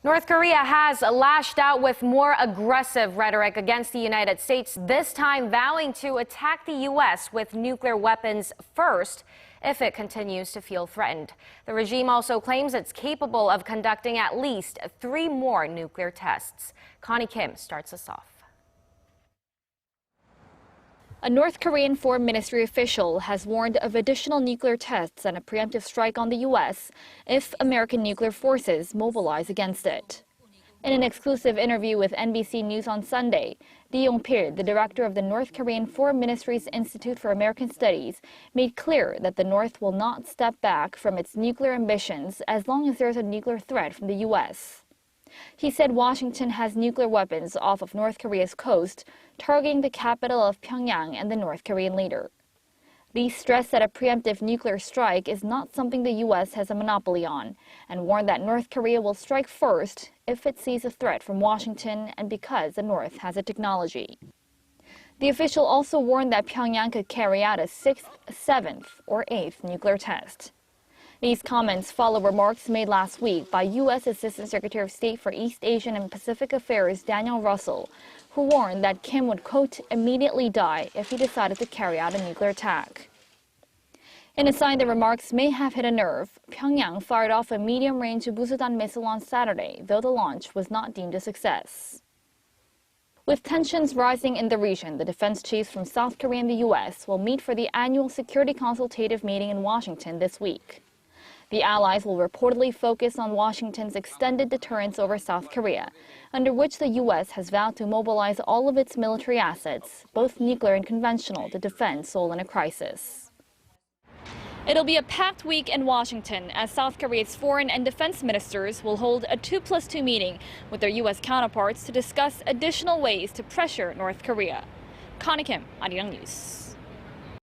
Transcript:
North Korea has lashed out with more aggressive rhetoric against the United States, this time vowing to attack the U.S. with nuclear weapons first if it continues to feel threatened. The regime also claims it's capable of conducting at least 3 more nuclear tests. Connie Kim starts us off. A North Korean foreign ministry official has warned of additional nuclear tests and a preemptive strike on the U.S. if American nuclear forces mobilize against it. In an exclusive interview with NBC News on Sunday, Yong-pil, the director of the North Korean Foreign Ministry's Institute for American Studies, made clear that the North will not step back from its nuclear ambitions as long as there's a nuclear threat from the U.S. He said Washington has nuclear weapons off of North Korea's coast, targeting the capital of Pyongyang and the North Korean leader. Lee stressed that a preemptive nuclear strike is not something the U.S. has a monopoly on, and warned that North Korea will strike first if it sees a threat from Washington and because the North has a technology. The official also warned that Pyongyang could carry out a 6th, 7th, or 8th nuclear test. These comments follow remarks made last week by U.S. Assistant Secretary of State for East Asian and Pacific Affairs Daniel Russell, who warned that Kim would, quote, immediately die if he decided to carry out a nuclear attack. In a sign the remarks may have hit a nerve, Pyongyang fired off a medium-range Busudan missile on Saturday, though the launch was not deemed a success. With tensions rising in the region, the defense chiefs from South Korea and the U.S. will meet for the annual security consultative meeting in Washington this week. The allies will reportedly focus on Washington's extended deterrence over South Korea, under which the U.S. has vowed to mobilize all of its military assets, both nuclear and conventional, to defend Seoul in a crisis. It'll be a packed week in Washington as South Korea's foreign and defense ministers will hold a 2+2 meeting with their U.S. counterparts to discuss additional ways to pressure North Korea. Connie Kim, Arirang News.